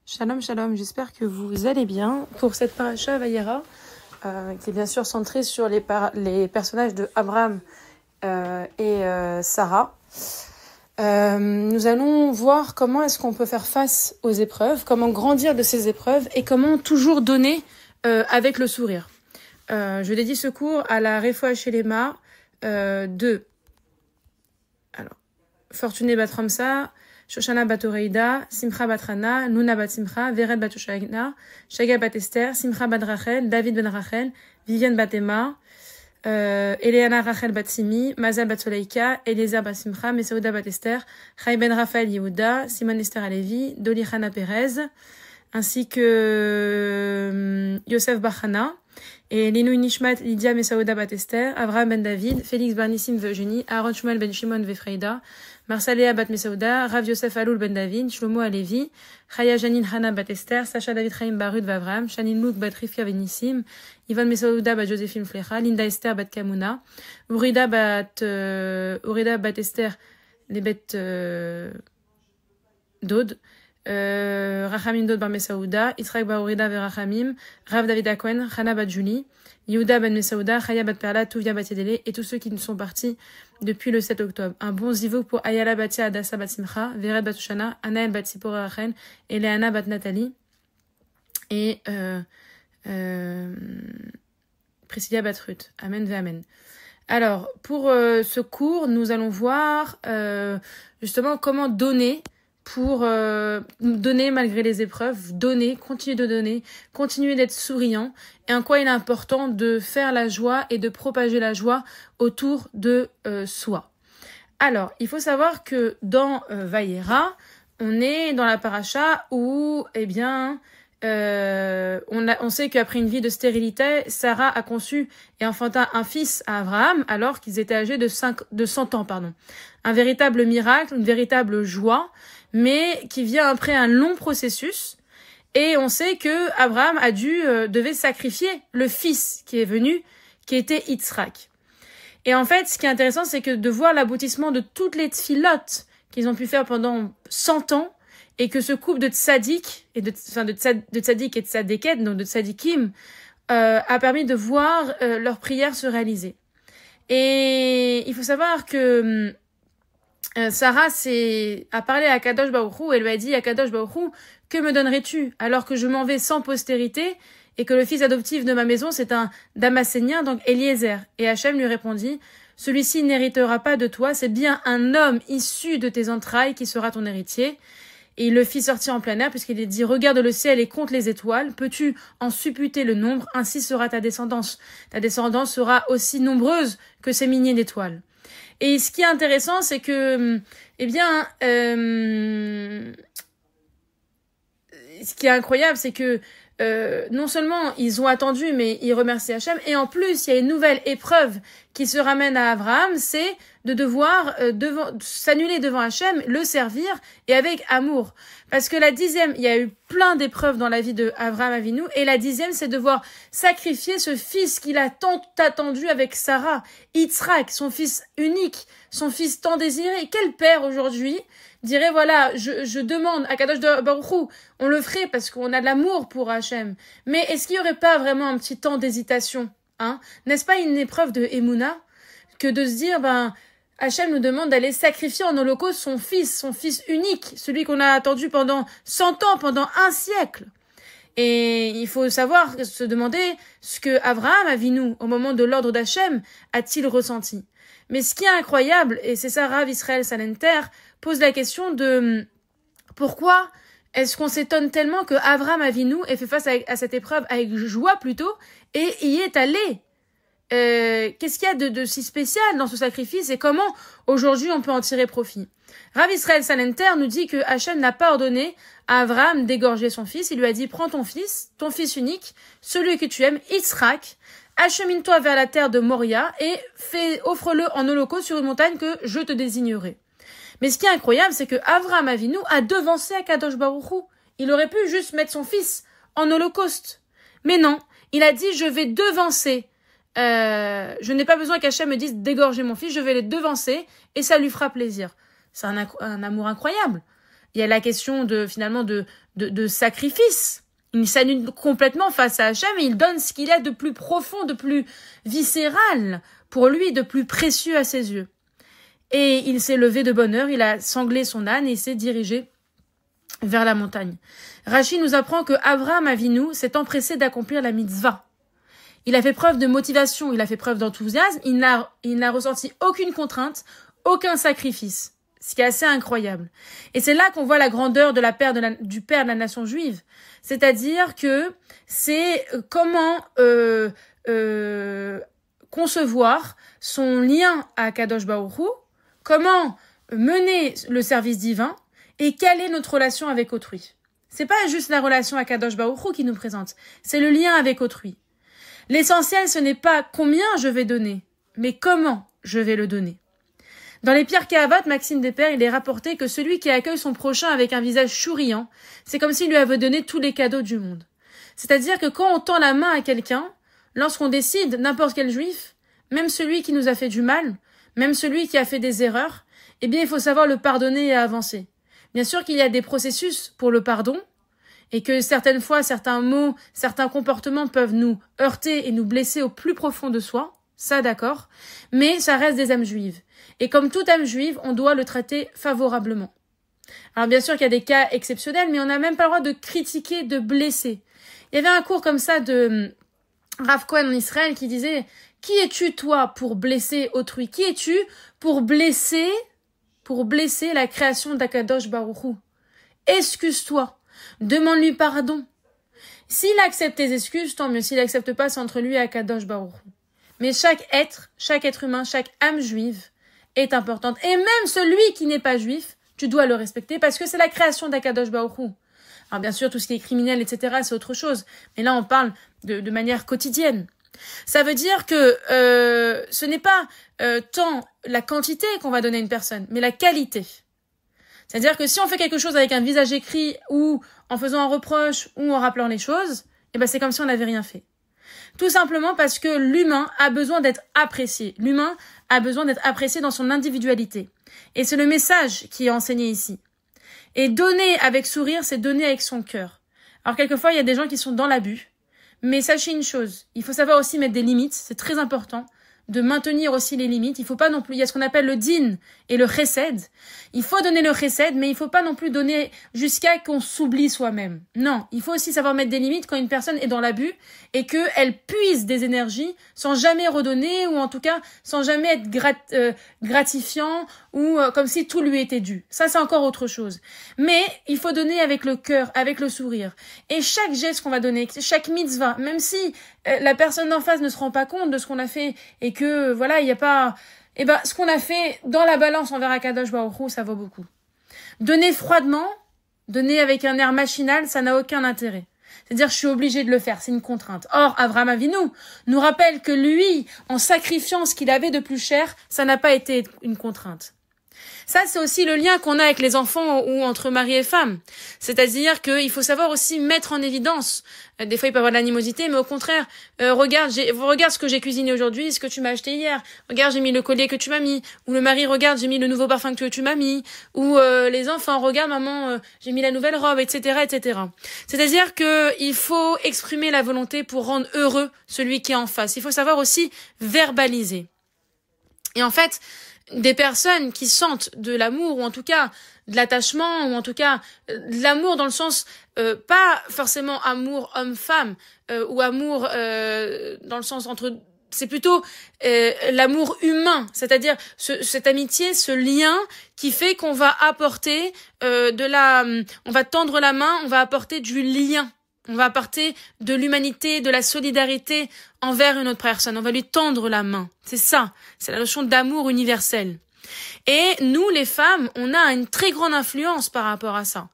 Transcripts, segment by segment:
Shalom, shalom, j'espère que vous allez bien. Pour cette paracha Vayera, qui est bien sûr centrée sur les personnages de Abraham et Sarah, nous allons voir comment est-ce qu'on peut faire face aux épreuves, comment grandir de ces épreuves et comment toujours donner avec le sourire. Je dédie ce cours à la Refoua Shelema de Fortuné Bat Ramsa, Shoshana Bat Oreida, Simcha Bat Rana, Luna Bat Simcha, Vered Bat Shoshana, Shaga Bat Esther, Simcha Bat Rachel, David Ben Rachel, Viviane Bat Emma, Eliana Rachel Bat Simi, Mazal Bat Soleika, Eliezer Bat Simcha, Mesaouda Bat Esther, Chai Ben Raphaël Yehuda, Simon Esther Alevi, Doli Chana Perez, ainsi que Yosef Bachana, et Linouï Nishmat, Lydia Mesaouda Bat Esther, Avraham Ben David, Félix Barnissim Eugénie, Aaron Shmuel Ben Shimon Vefreida, Marsaléa Bat Mesaouda, Rav Yosef Aloul Ben David, Shlomo Alevi, Chaya Janine Hana Bat Esther, Sacha David Chaim Barud Vavram, Shanine Louk Bat Rifia Benissim, Ivan Mesaouda Bat Joséphine Flecha, Linda Esther Bat Kamuna, Urida Bat Esther, les bêtes Dod, Rachamim Dod Bar Mesaouda, Yitzhak Bar Urida Verachamim, Rav David Akwen, Chana Bat Julie, Yehuda Ben Mesaouda, Chaya Bat Perla, Touvia Bat Yedele, et tous ceux qui nous sont partis depuis le 7 octobre. Un bon zivouk pour Ayala Batia Adassa Bat Simcha, Vered Bat Ushana, Anaël Bat Sipora Rachen, Eleana Bat Nathalie, et Priscilla Bat Ruth. Amen ve Amen. Alors, pour ce cours, nous allons voir justement comment donner pour donner malgré les épreuves, continuer de donner, continuer d'être souriant, et en quoi il est important de faire la joie et de propager la joie autour de soi. Alors, il faut savoir que dans Vayera, on est dans la paracha où, on sait qu'après une vie de stérilité, Sarah a conçu et enfanta un fils à Abraham alors qu'ils étaient âgés de 100 ans. Un véritable miracle, une véritable joie, mais qui vient après un long processus. Et on sait que Abraham devait sacrifier le fils qui est venu, qui était Yitzhak. Et en fait, ce qui est intéressant, c'est que de voir l'aboutissement de toutes les tfilotes qu'ils ont pu faire pendant 100 ans, et que ce couple de tzaddik, de tzaddik et de tzaddéket, donc de tzaddikim, a permis de voir leurs prières se réaliser. Et il faut savoir que Sarah a parlé à Kadosh Baruch Hu, elle lui a dit à Kadosh Baruch Hu, que me donnerais-tu alors que je m'en vais sans postérité et que le fils adoptif de ma maison c'est un Damascénien, donc Eliezer. Et Hachem lui répondit, celui-ci n'héritera pas de toi, c'est bien un homme issu de tes entrailles qui sera ton héritier. Et il le fit sortir en plein air, puisqu'il est dit, regarde le ciel et compte les étoiles, peux-tu en supputer le nombre, ainsi sera ta descendance. Ta descendance sera aussi nombreuse que ces milliers d'étoiles. Et ce qui est intéressant, c'est que, ce qui est incroyable, c'est que non seulement ils ont attendu, mais ils remercient Hachem, et en plus, il y a une nouvelle épreuve qui se ramène à Abraham, c'est de devoir s'annuler devant Hachem, le servir, et avec amour. Parce que la 10e, il y a eu plein d'épreuves dans la vie de Abraham Avinu, et la 10e, c'est devoir sacrifier ce fils qu'il a tant attendu avec Sarah, Yitzhak, son fils unique, son fils tant désiré. Quel père aujourd'hui dirait, voilà, je demande à Kadosh Baruch Hu, on le ferait parce qu'on a de l'amour pour Hachem. Mais est-ce qu'il n'y aurait pas vraiment un petit temps d'hésitation, hein? N'est-ce pas une épreuve de Emouna que de se dire, Hachem nous demande d'aller sacrifier en holocauste son fils unique, celui qu'on a attendu pendant 100 ans, pendant un siècle. Et il faut se demander ce que Abraham Avinu, au moment de l'ordre d'Hachem, a-t-il ressenti. Mais ce qui est incroyable, et c'est ça Rav Israël Salenter pose la question de pourquoi est-ce qu'on s'étonne tellement que Abraham Avinu ait fait face à cette épreuve avec joie plutôt, et y est allé. Qu'est-ce qu'il y a de si spécial dans ce sacrifice et comment aujourd'hui on peut en tirer profit? Rav Israël Salenter nous dit que Hachem n'a pas ordonné à Abraham d'égorger son fils. Il lui a dit, prends ton fils unique, celui que tu aimes, Yitzhak, achemine-toi vers la terre de Moria et offre-le en holocauste sur une montagne que je te désignerai. Mais ce qui est incroyable, c'est que Abraham Avinu a devancé Akadosh Baruch Hu. Il aurait pu juste mettre son fils en holocauste. Mais non, il a dit, je vais devancer. Je n'ai pas besoin qu'Hachem me dise d'égorger mon fils, je vais les devancer et ça lui fera plaisir. C'est un amour incroyable. il y a la question de sacrifice. Il s'annule complètement face à Hachem et il donne ce qu'il a de plus profond, de plus viscéral pour lui, de plus précieux à ses yeux. Et il s'est levé de bonne heure, il a sanglé son âne et s'est dirigé vers la montagne. Rachi nous apprend que Abraham Avinu s'est empressé d'accomplir la mitzvah. Il a fait preuve de motivation, il a fait preuve d'enthousiasme, il n'a ressenti aucune contrainte, aucun sacrifice, ce qui est assez incroyable. Et c'est là qu'on voit la grandeur du père de la nation juive. C'est-à-dire que c'est comment concevoir son lien à Kadosh Baruch Hu, comment mener le service divin et quelle est notre relation avec autrui. C'est pas juste la relation à Kadosh Baruch Hu qui nous présente, c'est le lien avec autrui. L'essentiel, ce n'est pas combien je vais donner, mais comment je vais le donner. Dans les Pierres Kehavat, Maxime Despères, il est rapporté que celui qui accueille son prochain avec un visage souriant, c'est comme s'il lui avait donné tous les cadeaux du monde. C'est-à-dire que quand on tend la main à quelqu'un, lorsqu'on décide, n'importe quel juif, même celui qui nous a fait du mal, même celui qui a fait des erreurs, eh bien, il faut savoir le pardonner et avancer. Bien sûr qu'il y a des processus pour le pardon, et que certaines fois, certains mots, certains comportements peuvent nous heurter et nous blesser au plus profond de soi, ça d'accord, mais ça reste des âmes juives. Et comme toute âme juive, on doit le traiter favorablement. Alors bien sûr qu'il y a des cas exceptionnels, mais on n'a même pas le droit de critiquer, de blesser. Il y avait un cours comme ça de Rav Cohen en Israël qui disait « Qui es-tu toi pour blesser autrui? Qui es-tu pour blesser la création d'Akadosh Baruch Hu? Excuse-toi. Demande-lui pardon. S'il accepte tes excuses, tant mieux. S'il n'accepte pas, c'est entre lui et Akadosh Baruch Hu. Mais chaque être humain, chaque âme juive est importante. Et même celui qui n'est pas juif, tu dois le respecter parce que c'est la création d'Akadosh Baruch Hu. Alors bien sûr, tout ce qui est criminel, etc., c'est autre chose. Mais là, on parle de manière quotidienne. Ça veut dire que ce n'est pas tant la quantité qu'on va donner à une personne, mais la qualité. C'est-à-dire que si on fait quelque chose avec un visage écrit ou en faisant un reproche ou en rappelant les choses, eh ben c'est comme si on n'avait rien fait. Tout simplement parce que l'humain a besoin d'être apprécié. L'humain a besoin d'être apprécié dans son individualité. Et c'est le message qui est enseigné ici. Et donner avec sourire, c'est donner avec son cœur. Alors quelquefois, il y a des gens qui sont dans l'abus. Mais sachez une chose, il faut savoir aussi mettre des limites, c'est très important. De maintenir aussi les limites. Il faut pas non plus, il y a ce qu'on appelle le din et le chesed. Il faut donner le chesed, mais il faut pas non plus donner jusqu'à qu'on s'oublie soi-même. Non, il faut aussi savoir mettre des limites quand une personne est dans l'abus et qu'elle puise des énergies sans jamais redonner ou en tout cas sans jamais être gratifiant ou comme si tout lui était dû. Ça, c'est encore autre chose. Mais il faut donner avec le cœur, avec le sourire. Et chaque geste qu'on va donner, chaque mitzvah, même si la personne d'en face ne se rend pas compte de ce qu'on a fait et que voilà, il n'y a pas, eh ben ce qu'on a fait dans la balance envers Akadosh Baruch Hu, ça vaut beaucoup. Donner froidement, donner avec un air machinal, ça n'a aucun intérêt. C'est-à-dire je suis obligée de le faire, c'est une contrainte. Or Avraham Avinu nous rappelle que lui, en sacrifiant ce qu'il avait de plus cher, ça n'a pas été une contrainte. Ça, c'est aussi le lien qu'on a avec les enfants ou entre mari et femme. C'est-à-dire qu'il faut savoir aussi mettre en évidence. Des fois, il peut y avoir de l'animosité, mais au contraire, regarde ce que j'ai cuisiné aujourd'hui, ce que tu m'as acheté hier. Regarde, j'ai mis le collier que tu m'as mis. Ou le mari, regarde, j'ai mis le nouveau parfum que tu m'as mis. Ou les enfants, regarde, maman, j'ai mis la nouvelle robe, etc., etc. C'est-à-dire que il faut exprimer la volonté pour rendre heureux celui qui est en face. Il faut savoir aussi verbaliser. Et en fait, des personnes qui sentent de l'amour ou en tout cas de l'attachement ou en tout cas de l'amour dans le sens pas forcément amour homme-femme ou amour dans le sens entre c'est plutôt l'amour humain, c'est-à-dire cette amitié, ce lien qui fait qu'on va apporter on va tendre la main, on va apporter du lien. On va apporter de l'humanité, de la solidarité envers une autre personne. On va lui tendre la main. C'est ça. C'est la notion d'amour universel. Et nous, les femmes, on a une très grande influence par rapport à ça.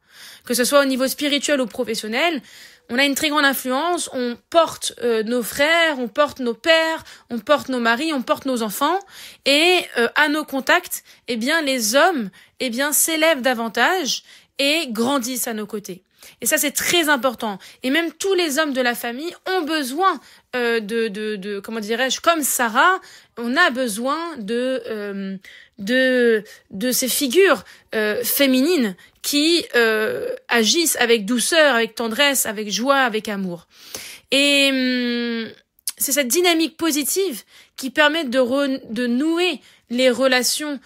Que ce soit au niveau spirituel ou professionnel, on a une très grande influence. On porte nos frères, on porte nos pères, on porte nos maris, on porte nos enfants. Et à nos contacts, eh bien, les hommes, eh bien, s'élèvent davantage. et grandisse à nos côtés. Et ça, c'est très important. Et même tous les hommes de la famille ont besoin comment dirais-je, comme Sarah, on a besoin de ces figures féminines qui agissent avec douceur, avec tendresse, avec joie, avec amour. Et c'est cette dynamique positive qui permet de nouer les relations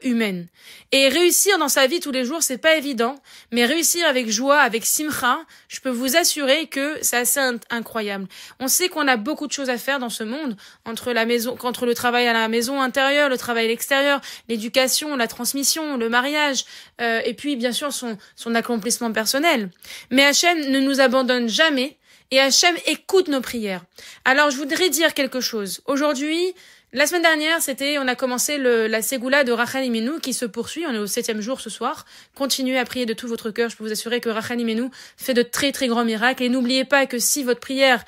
humaines. Et réussir dans sa vie tous les jours, c'est pas évident, mais réussir avec joie, avec simcha, je peux vous assurer que c'est assez incroyable. On sait qu'on a beaucoup de choses à faire dans ce monde, entre le travail à la maison intérieure, le travail à l'extérieur, l'éducation, la transmission, le mariage, et puis bien sûr son accomplissement personnel. Mais Hachem ne nous abandonne jamais, et Hachem écoute nos prières. Alors je voudrais dire quelque chose. Aujourd'hui, la semaine dernière, on a commencé la Ségoula de Rachel Imenu qui se poursuit. On est au 7e jour ce soir. Continuez à prier de tout votre cœur. Je peux vous assurer que Rachel Imenu fait de très très grands miracles. Et n'oubliez pas que si votre prière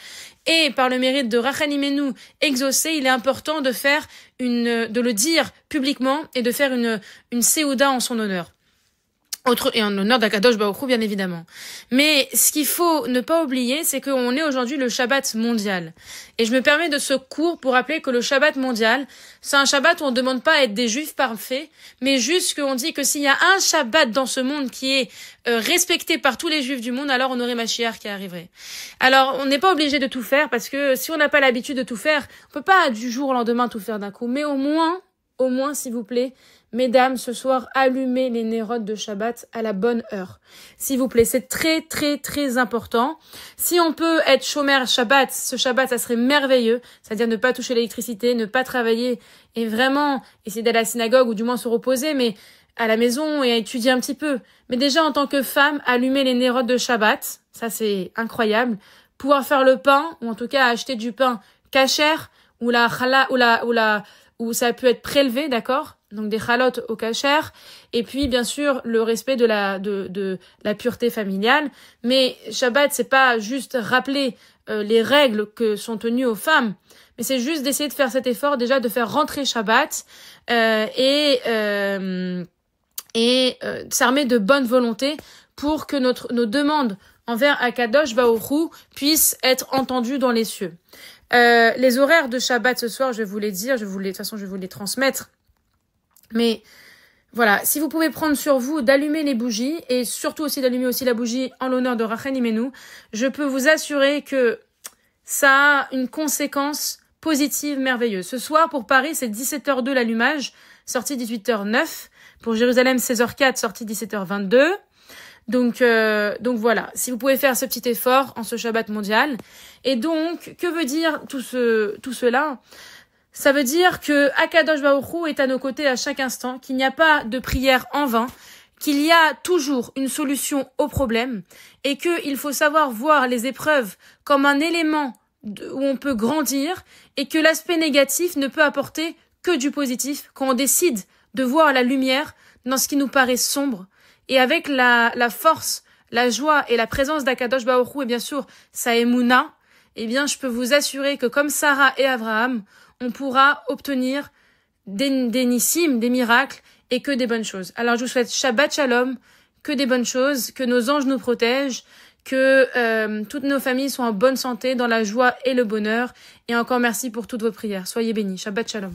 est par le mérite de Rachel Imenu exaucée, il est important de le dire publiquement et de faire une Séouda en son honneur. Et en l'honneur d'Akadosh Baruch Hu, bien évidemment. Mais ce qu'il faut ne pas oublier, c'est qu'on est aujourd'hui le Shabbat mondial. Et je me permets de ce cours pour rappeler que le Shabbat mondial, c'est un Shabbat où on ne demande pas à être des Juifs parfaits, mais juste qu'on dit que s'il y a un Shabbat dans ce monde qui est respecté par tous les Juifs du monde, alors on aurait Mashiach qui arriverait. Alors, on n'est pas obligé de tout faire, parce que si on n'a pas l'habitude de tout faire, on peut pas du jour au lendemain tout faire d'un coup. Mais au moins, s'il vous plaît, mesdames, ce soir, allumez les nérodes de Shabbat à la bonne heure. S'il vous plaît, c'est très, très, très important. Si on peut être chômeur Shabbat, ce Shabbat, ça serait merveilleux. C'est-à-dire ne pas toucher l'électricité, ne pas travailler et vraiment essayer d'aller à la synagogue ou du moins se reposer, mais à la maison et à étudier un petit peu. Mais déjà, en tant que femme, allumer les nérodes de Shabbat, ça c'est incroyable. Pouvoir faire le pain, ou en tout cas acheter du pain kasher, ou où ça a pu être prélevé, d'accord? Donc des chalotes au kasher, et puis bien sûr le respect de la pureté familiale. Mais Shabbat, c'est pas juste rappeler les règles que sont tenues aux femmes, mais c'est juste d'essayer de faire cet effort déjà de faire rentrer Shabbat et s'armer de bonne volonté pour que nos demandes envers Akadosh Baruch Hu puissent être entendues dans les cieux. Les horaires de Shabbat ce soir, je vais vous les dire, de toute façon je vais vous les transmettre. Mais voilà, si vous pouvez prendre sur vous d'allumer les bougies et surtout aussi d'allumer aussi la bougie en l'honneur de Rachel Imenu, je peux vous assurer que ça a une conséquence positive merveilleuse. Ce soir pour Paris, c'est 17h02 l'allumage, sortie 18h09. Pour Jérusalem, 16h04, sortie 17h22. Donc voilà, si vous pouvez faire ce petit effort en ce Shabbat mondial. Et donc, que veut dire tout cela? Ça veut dire que Akadosh Baruch Hu est à nos côtés à chaque instant, qu'il n'y a pas de prière en vain, qu'il y a toujours une solution au problème et qu'il faut savoir voir les épreuves comme un élément où on peut grandir et que l'aspect négatif ne peut apporter que du positif quand on décide de voir la lumière dans ce qui nous paraît sombre. Et avec la force, la joie et la présence d'Akadosh Baruch Hu et bien sûr sa émouna, eh bien je peux vous assurer que comme Sarah et Abraham, on pourra obtenir des nissim, des miracles et que des bonnes choses. Alors je vous souhaite Shabbat Shalom, que des bonnes choses, que nos anges nous protègent, que toutes nos familles soient en bonne santé, dans la joie et le bonheur. Et encore merci pour toutes vos prières. Soyez bénis. Shabbat Shalom.